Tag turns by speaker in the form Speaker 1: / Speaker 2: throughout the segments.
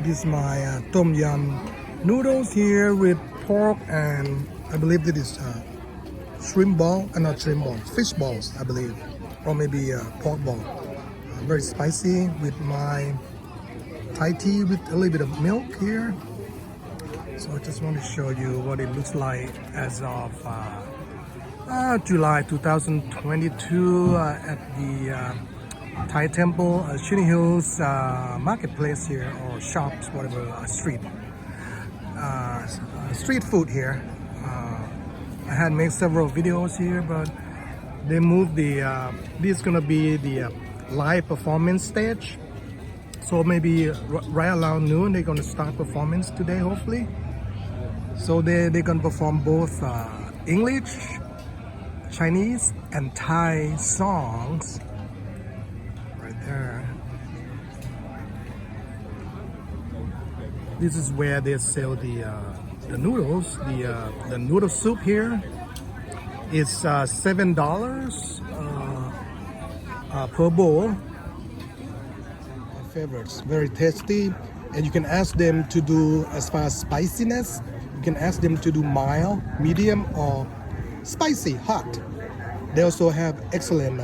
Speaker 1: This is my tom yum noodles here with pork and I believe that is shrimp ball, not shrimp balls, fish balls, I believe, or maybe pork ball. Very spicy with my Thai tea with a little bit of milk here. So I just want to show you what it looks like as of July 2022 at the Thai temple, Chino Hills marketplace here, or shops, whatever, street food here. I had made several videos here, but they moved the, this is gonna be the live performance stage. So maybe right around noon, they're gonna start performance today, hopefully. So they're gonna perform both English, Chinese, and Thai songs. Right there. This is where they sell the noodles. The noodle soup here is $7 per bowl. Favorites, very tasty, and you can ask them to do, as far as spiciness, you can ask them to do mild, medium, or spicy, hot. They also have excellent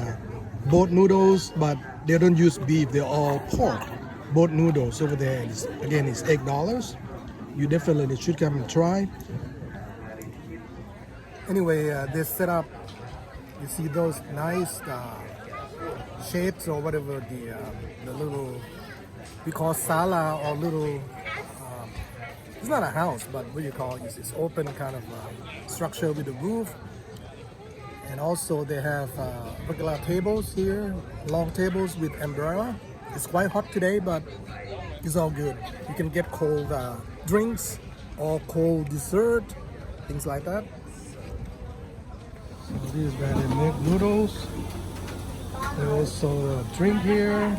Speaker 1: boat noodles, but they don't use beef, they're all pork. Boat noodles over there is, again, it's $8. You definitely should come and try. Anyway, they set up, you see those nice shapes or whatever, the little, we call sala, or little, it's not a house, but what you call it, it's open kind of structure with a roof. And also they have regular tables here, long tables with umbrella. It's quite hot today, but it's all good. You can get cold drinks or cold dessert, things like that. So this is where they make noodles. They also drink here.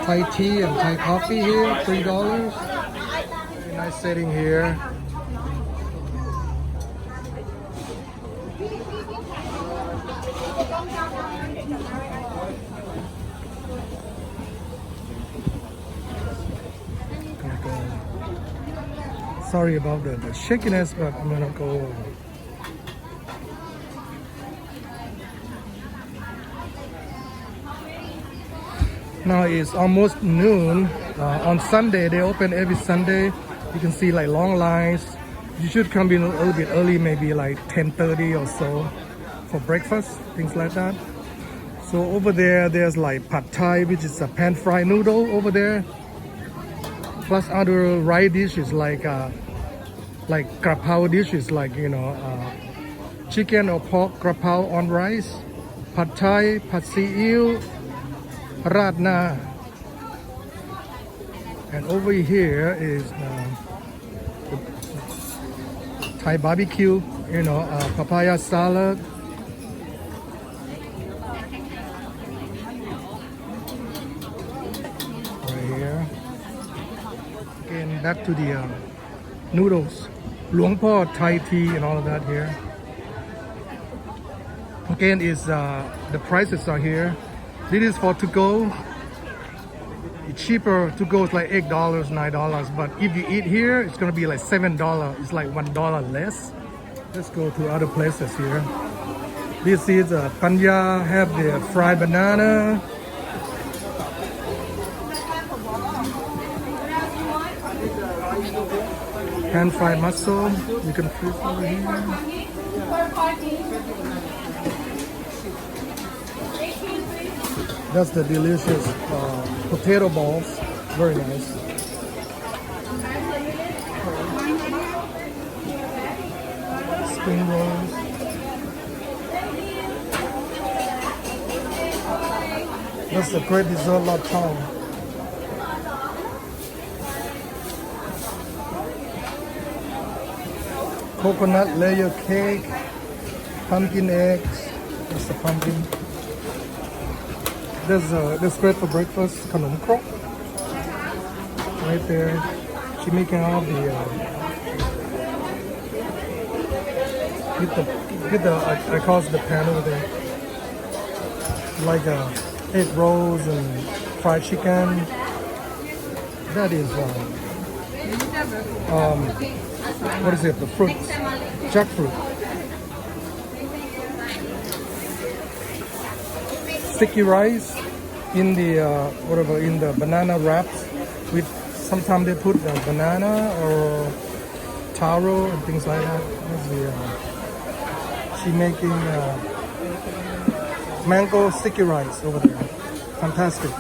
Speaker 1: Thai tea and Thai coffee here, $3. Very nice setting here. Sorry about the shakiness, but I'm gonna go over. Now it's almost noon. On Sunday, they open every Sunday. You can see like long lines. You should come in a little bit early, maybe like 10:30 or so for breakfast, things like that. So over there, there's like pad thai, which is a pan-fried noodle over there. Plus other rice dishes like krapao dishes, like, you know, chicken or pork krapao on rice, pad thai, pad see ew, radna. And over here is Thai barbecue, you know, papaya salad. Right here. Again, back to the noodles. Luang Po Thai tea and all of that here. Again, is the prices are here. This is for to go. It's cheaper to go, it's like $8, $9. But if you eat here, it's gonna be like $7. It's like $1 less. Let's go to other places here. This is Panya, have the fried banana. Pan fried mussel. You can freeze over here. That's the delicious potato balls. Very nice. Spring rolls. That's the great dessert lot town. Coconut layer cake. Pumpkin eggs. That's the pumpkin. There's bread for breakfast, khanom krok. Right there. She making all the get the I call it the pan over there. Like egg rolls and fried chicken, That is, what is it? The fruits, jackfruit. Sticky rice in the whatever in the banana wraps. With sometimes they put the banana or taro and things like that. That's the, she making mango sticky rice over there. Fantastic.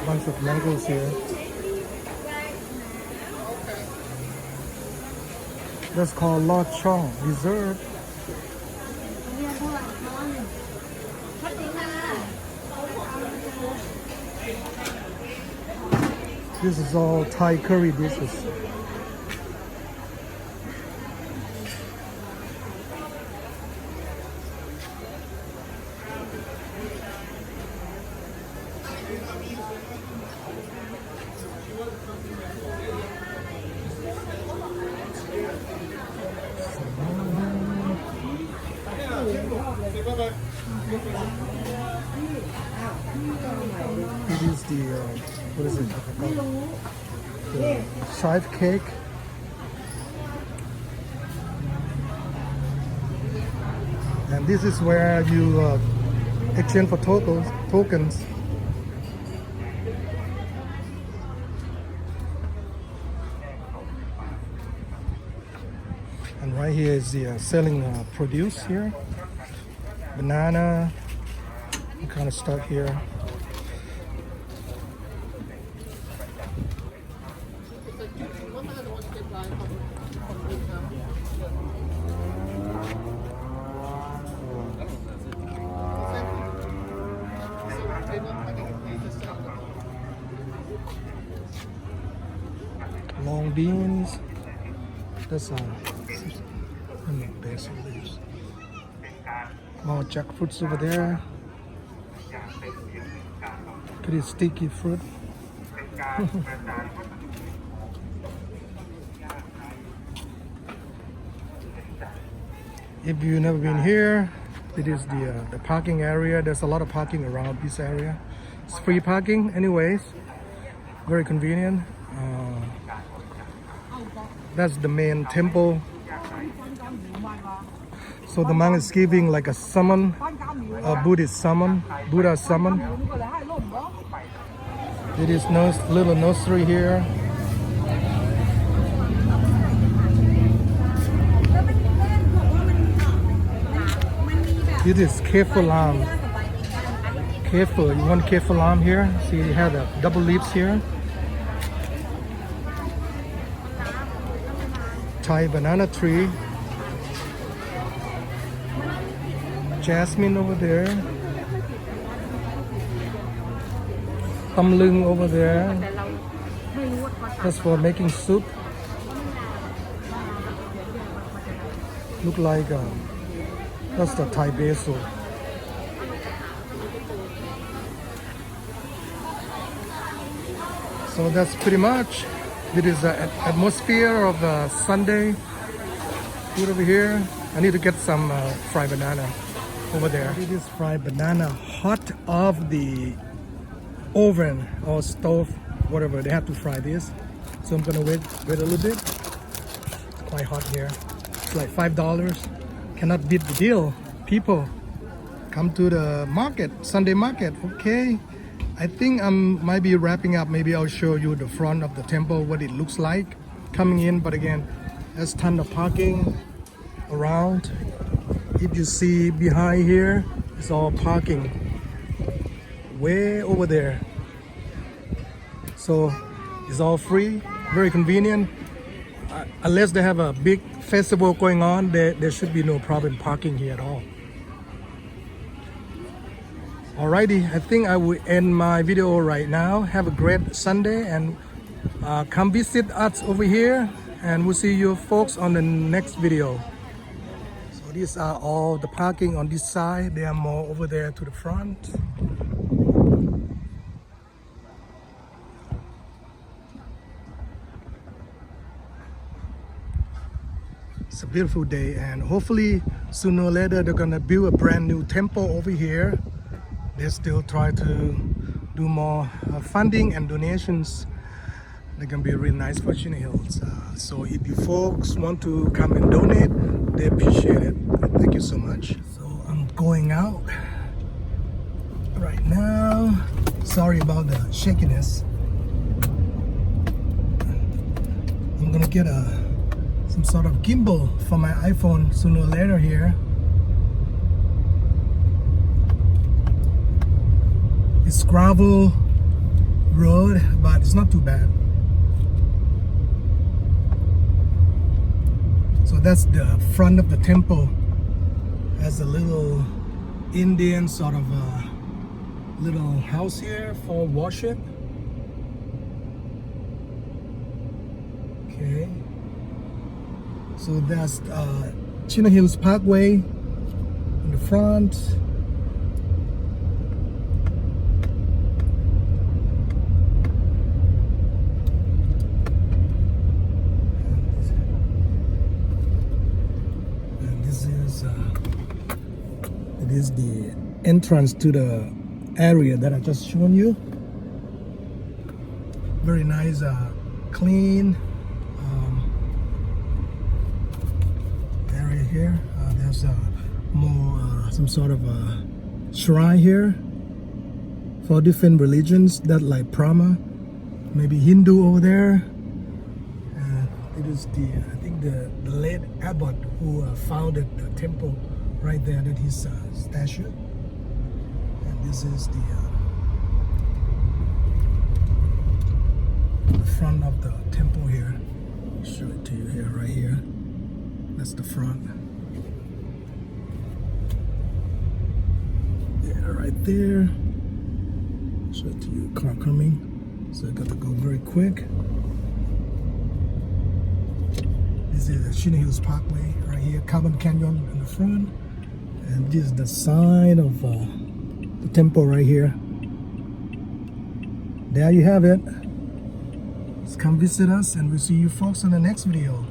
Speaker 1: Bunch of mangoes here. That's called Lo Chong dessert. This is all Thai curry dishes. It is the, what is it? The chive cake. And this is where you exchange for tokens. And right here is the selling produce here. Banana, kind of stuff here. Long beans. That's basil leaves. More jackfruits over there. Pretty sticky fruit. If you've never been here, it is the parking area. There's a lot of parking around this area. It's free parking anyways. Very convenient. That's the main temple. So the monk is giving like a summon, a Buddhist summon, Buddha summon. It is little nursery here. It is kefir lamb. Kefir, you want kefir lamb here? See, you have the double leaves here. Thai banana tree. Jasmine over there. Tamlung over there. That's for making soup. Look like that's the Thai basil. So that's pretty much. It is the atmosphere of Sunday food over here. I need to get some fried banana over there. It is fried banana hot off the oven or stove, whatever. They have to fry this. So I'm gonna wait a little bit. It's quite hot here. It's like $5. Cannot beat the deal. People, come to the market, Sunday market, okay? I think I might be wrapping up. Maybe I'll show you the front of the temple, what it looks like coming in. But again, there's ton of parking around. If you see behind here, it's all parking way over there. So it's all free, very convenient. Unless they have a big festival going on, there should be no problem parking here at all. Alrighty, I think I will end my video right now. Have a great Sunday and come visit us over here, and we'll see you folks on the next video. So these are all the parking on this side. There are more over there to the front. It's a beautiful day, and hopefully sooner or later they're gonna build a brand new temple over here. They still try to do more funding and donations. They can be really nice for Chino Hills. So if you folks want to come and donate, they appreciate it. Thank you so much. So I'm going out right now. Sorry about the shakiness. I'm gonna get some sort of gimbal for my iPhone sooner or later here. It's gravel road, but it's not too bad. So that's the front of the temple. Has a little Indian sort of a little house here for worship. Okay. So that's Chino Hills Parkway in the front. And this is it is the entrance to the area that I just shown you. Very nice, clean area here. There's more some sort of a shrine here for different religions that like Brahma, maybe Hindu over there. It is the I think the late abbot who founded the temple right there. That his statue. And this is the front of the temple here. I'll show it to you here, right here. That's the front. Yeah, right there. Show it to you, car coming. So I got to go very quick. This is the Chino Hills Parkway right here, Carbon Canyon in the front. And this is the side of the temple right here. There you have it. Come visit us, and we'll see you folks in the next video.